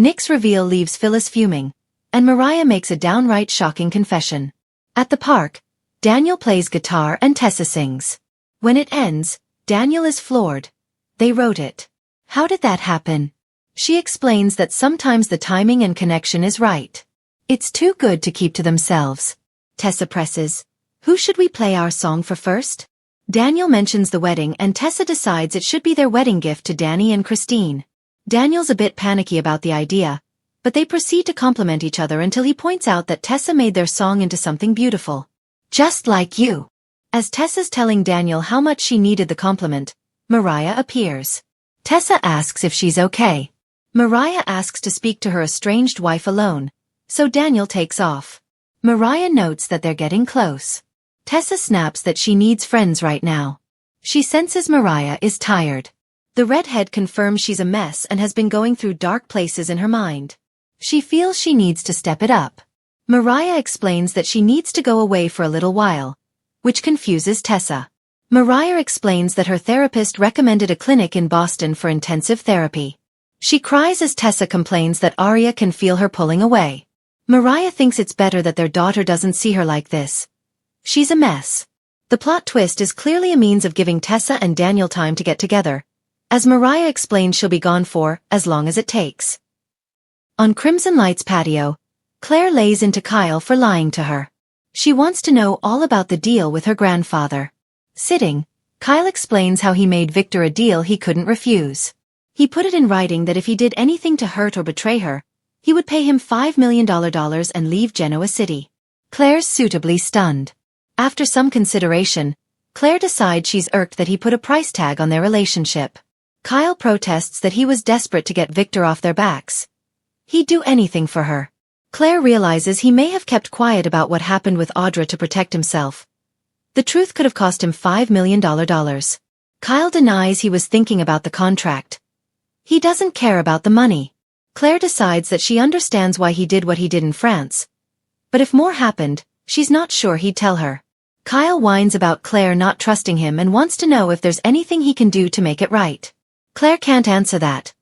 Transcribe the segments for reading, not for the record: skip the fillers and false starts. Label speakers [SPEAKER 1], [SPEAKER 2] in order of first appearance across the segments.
[SPEAKER 1] Nick's reveal leaves Phyllis fuming, and Mariah makes a downright shocking confession. At the park, Daniel plays guitar and Tessa sings. When it ends, Daniel is floored. They wrote it. How did that happen? She explains that sometimes the timing and connection is right. It's too good to keep to themselves. Tessa presses. Who should we play our song for first? Daniel mentions the wedding and Tessa decides it should be their wedding gift to Danny and Christine. Daniel's a bit panicky about the idea, but they proceed to compliment each other until he points out that Tessa made their song into something beautiful. Just like you. As Tessa's telling Daniel how much she needed the compliment, Mariah appears. Tessa asks if she's okay. Mariah asks to speak to her estranged wife alone, so Daniel takes off. Mariah notes that they're getting close. Tessa snaps that she needs friends right now. She senses Mariah is tired. The redhead confirms she's a mess and has been going through dark places in her mind. She feels she needs to step it up. Mariah explains that she needs to go away for a little while, which confuses Tessa. Mariah explains that her therapist recommended a clinic in Boston for intensive therapy. She cries as Tessa complains that Arya can feel her pulling away. Mariah thinks it's better that their daughter doesn't see her like this. She's a mess. The plot twist is clearly a means of giving Tessa and Daniel time to get together, as Mariah explains she'll be gone for as long as it takes. On Crimson Light's patio, Claire lays into Kyle for lying to her. She wants to know all about the deal with her grandfather. Sitting, Kyle explains how he made Victor a deal he couldn't refuse. He put it in writing that if he did anything to hurt or betray her, he would pay him $5 million and leave Genoa City. Claire's suitably stunned. After some consideration, Claire decides she's irked that he put a price tag on their relationship. Kyle protests that he was desperate to get Victor off their backs. He'd do anything for her. Claire realizes he may have kept quiet about what happened with Audra to protect himself. The truth could have cost him $5 million. Kyle denies he was thinking about the contract. He doesn't care about the money. Claire decides that she understands why he did what he did in France. But if more happened, she's not sure he'd tell her. Kyle whines about Claire not trusting him and wants to know if there's anything he can do to make it right. Claire can't answer that.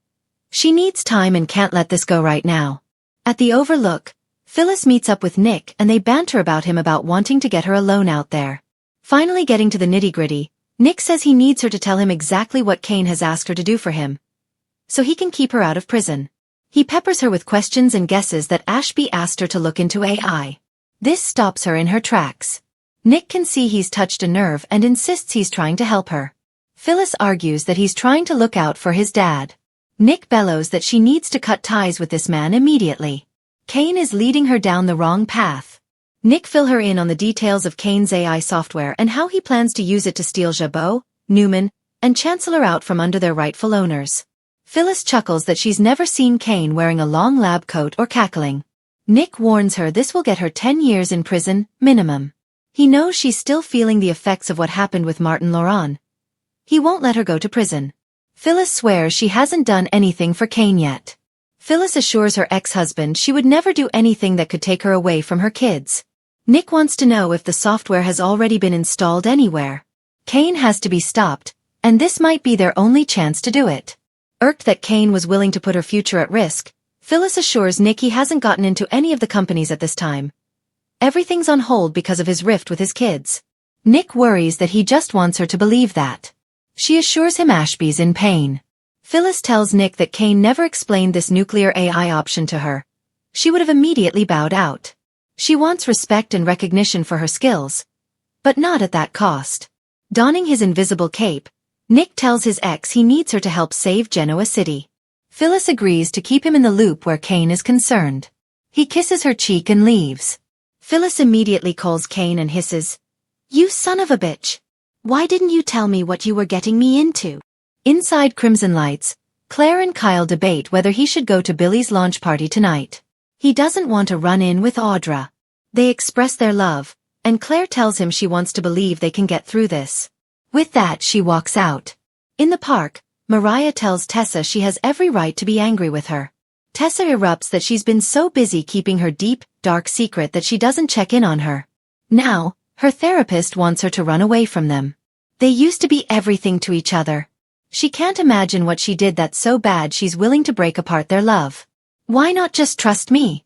[SPEAKER 1] She needs time and can't let this go right now. At the Overlook, Phyllis meets up with Nick and they banter about him about wanting to get her alone out there. Finally getting to the nitty-gritty, Nick says he needs her to tell him exactly what Kane has asked her to do for him, so he can keep her out of prison. He peppers her with questions and guesses that Ashby asked her to look into AI. This stops her in her tracks. Nick can see he's touched a nerve and insists he's trying to help her. Phyllis argues that he's trying to look out for his dad. Nick bellows that she needs to cut ties with this man immediately. Kane is leading her down the wrong path. Nick fill her in on the details of Kane's AI software and how he plans to use it to steal Jabot, Newman, and Chancellor out from under their rightful owners. Phyllis chuckles that she's never seen Kane wearing a long lab coat or cackling. Nick warns her this will get her 10 years in prison, minimum. He knows she's still feeling the effects of what happened with Martin Laurent. He won't let her go to prison. Phyllis swears she hasn't done anything for Kane yet. Phyllis assures her ex-husband she would never do anything that could take her away from her kids. Nick wants to know if the software has already been installed anywhere. Kane has to be stopped, and this might be their only chance to do it. Irked that Kane was willing to put her future at risk, Phyllis assures Nick he hasn't gotten into any of the companies at this time. Everything's on hold because of his rift with his kids. Nick worries that he just wants her to believe that. She assures him Ashby's in pain. Phyllis tells Nick that Kane never explained this nuclear AI option to her. She would have immediately bowed out. She wants respect and recognition for her skills, but not at that cost. Donning his invisible cape, Nick tells his ex he needs her to help save Genoa City. Phyllis agrees to keep him in the loop where Kane is concerned. He kisses her cheek and leaves. Phyllis immediately calls Kane and hisses, "You son of a bitch! Why didn't you tell me what you were getting me into?" Inside Crimson Lights, Claire and Kyle debate whether he should go to Billy's launch party tonight. He doesn't want to run in with Audra. They express their love, and Claire tells him she wants to believe they can get through this. With that she walks out. In the park, Mariah tells Tessa she has every right to be angry with her. Tessa erupts that she's been so busy keeping her deep, dark secret that she doesn't check in on her. Now, her therapist wants her to run away from them. They used to be everything to each other. She can't imagine what she did that's so bad she's willing to break apart their love. Why not just trust me?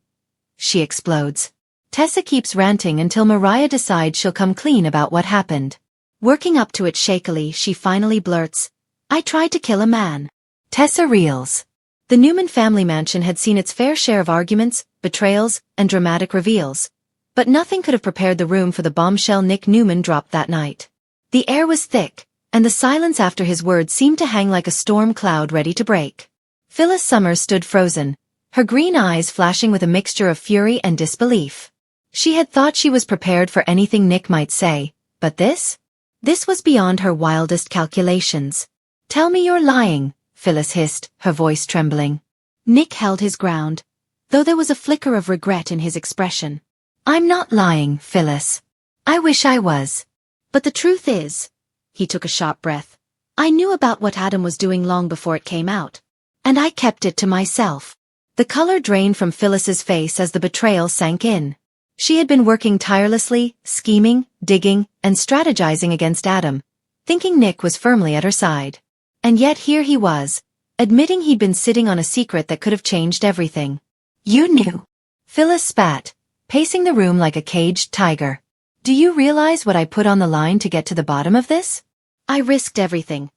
[SPEAKER 1] She explodes. Tessa keeps ranting until Mariah decides she'll come clean about what happened. Working up to it shakily, she finally blurts, I tried to kill a man. Tessa reels. The Newman family mansion had seen its fair share of arguments, betrayals, and dramatic reveals. But nothing could have prepared the room for the bombshell Nick Newman dropped that night. The air was thick, and the silence after his words seemed to hang like a storm cloud ready to break. Phyllis Summers stood frozen, her green eyes flashing with a mixture of fury and disbelief. She had thought she was prepared for anything Nick might say, but this? This was beyond her wildest calculations. Tell me you're lying, Phyllis hissed, her voice trembling. Nick held his ground, though there was a flicker of regret in his expression. I'm not lying, Phyllis. I wish I was. But the truth is, he took a sharp breath, I knew about what Adam was doing long before it came out. And I kept it to myself. The color drained from Phyllis's face as the betrayal sank in. She had been working tirelessly, scheming, digging, and strategizing against Adam, thinking Nick was firmly at her side. And yet here he was, admitting he'd been sitting on a secret that could have changed everything. You knew. Phyllis spat, pacing the room like a caged tiger. Do you realize what I put on the line to get to the bottom of this? I risked everything.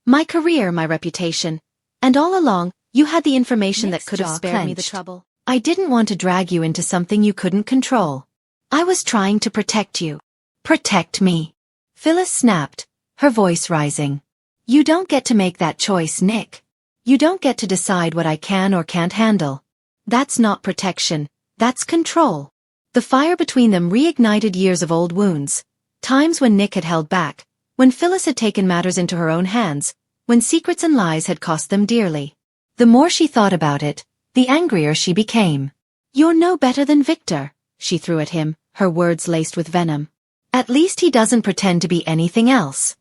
[SPEAKER 1] My career, my reputation. And all along, you had the information that could have spared me the trouble. I didn't want to drag you into something you couldn't control. I was trying to protect you. Protect me. Phyllis snapped, her voice rising. You don't get to make that choice, Nick. You don't get to decide what I can or can't handle. That's not protection, that's control. The fire between them reignited years of old wounds, times when Nick had held back, when Phyllis had taken matters into her own hands, when secrets and lies had cost them dearly. The more she thought about it, the angrier she became. You're no better than Victor, she threw at him, her words laced with venom. At least he doesn't pretend to be anything else.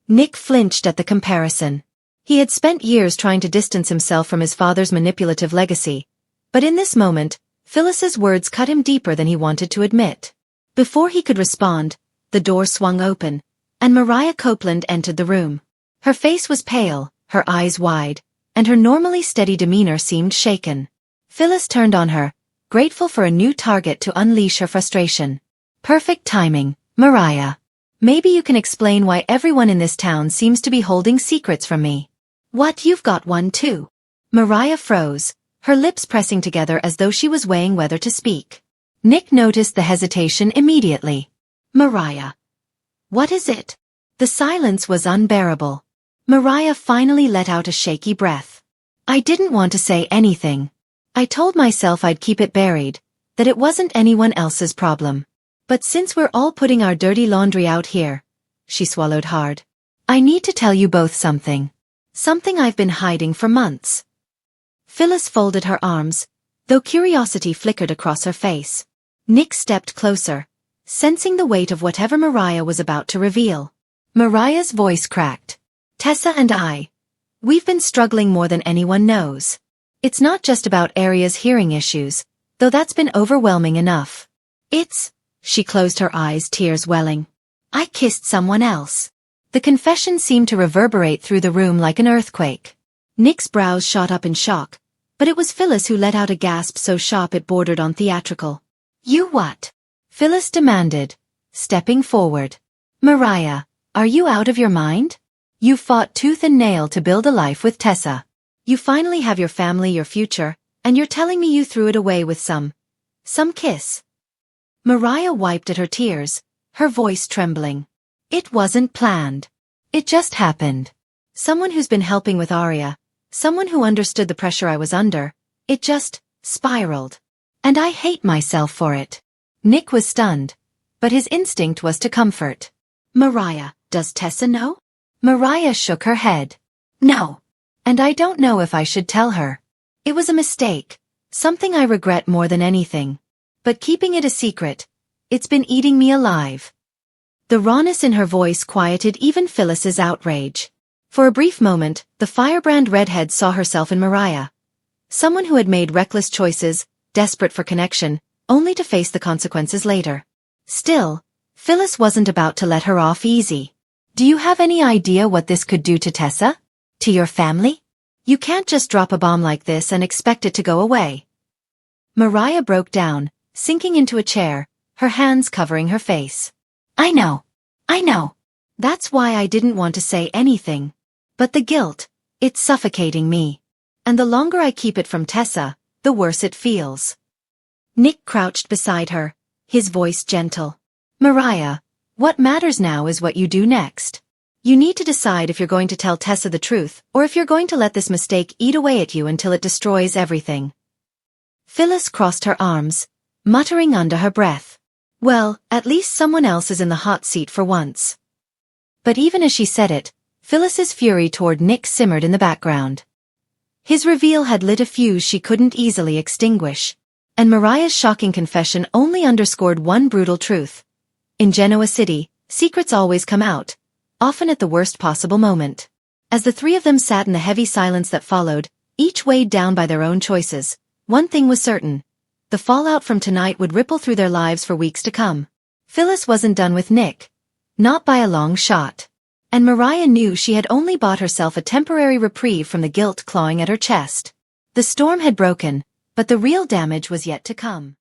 [SPEAKER 1] Nick flinched at the comparison. He had spent years trying to distance himself from his father's manipulative legacy, but in this moment, Phyllis's words cut him deeper than he wanted to admit. Before he could respond, the door swung open, and Mariah Copeland entered the room. Her face was pale, her eyes wide, and her normally steady demeanor seemed shaken. Phyllis turned on her, grateful for a new target to unleash her frustration. Perfect timing, Mariah. Maybe you can explain why everyone in this town seems to be holding secrets from me. What, you've got one too? Mariah froze, her lips pressing together as though she was weighing whether to speak. Nick noticed the hesitation immediately. Mariah. What is it? The silence was unbearable. Mariah finally let out a shaky breath. I didn't want to say anything. I told myself I'd keep it buried, that it wasn't anyone else's problem. But since we're all putting our dirty laundry out here, she swallowed hard, I need to tell you both something. Something I've been hiding for months. Phyllis folded her arms, though curiosity flickered across her face. Nick stepped closer, sensing the weight of whatever Mariah was about to reveal. Mariah's voice cracked. Tessa and we've been struggling more than anyone knows. It's not just about Aria's hearing issues, though that's been overwhelming enough. She closed her eyes, tears welling. I kissed someone else. The confession seemed to reverberate through the room like an earthquake. Nick's brows shot up in shock, but it was Phyllis who let out a gasp so sharp it bordered on theatrical. You what? Phyllis demanded, stepping forward. Mariah, are you out of your mind? You fought tooth and nail to build a life with Tessa. You finally have your family, your future, and you're telling me you threw it away with some kiss. Mariah wiped at her tears, her voice trembling. It wasn't planned. It just happened. Someone who's been helping with Aria, someone who understood the pressure I was under, it just spiraled. And I hate myself for it. Nick was stunned, but his instinct was to comfort. Mariah, does Tessa know? Mariah shook her head. No. And I don't know if I should tell her. It was a mistake, something I regret more than anything. But keeping it a secret, it's been eating me alive. The rawness in her voice quieted even Phyllis's outrage. For a brief moment, the firebrand redhead saw herself in Mariah. Someone who had made reckless choices, desperate for connection, only to face the consequences later. Still, Phyllis wasn't about to let her off easy. Do you have any idea what this could do to Tessa? To your family? You can't just drop a bomb like this and expect it to go away. Mariah broke down, sinking into a chair, her hands covering her face. I know. That's why I didn't want to say anything. But the guilt, it's suffocating me. And the longer I keep it from Tessa, the worse it feels. Nick crouched beside her, his voice gentle. Mariah, what matters now is what you do next. You need to decide if you're going to tell Tessa the truth, or if you're going to let this mistake eat away at you until it destroys everything. Phyllis crossed her arms, muttering under her breath. Well, at least someone else is in the hot seat for once. But even as she said it, Phyllis's fury toward Nick simmered in the background. His reveal had lit a fuse she couldn't easily extinguish. And Mariah's shocking confession only underscored one brutal truth. In Genoa City, secrets always come out, often at the worst possible moment. As the three of them sat in the heavy silence that followed, each weighed down by their own choices, one thing was certain. The fallout from tonight would ripple through their lives for weeks to come. Phyllis wasn't done with Nick. Not by a long shot. And Mariah knew she had only bought herself a temporary reprieve from the guilt clawing at her chest. The storm had broken, but the real damage was yet to come.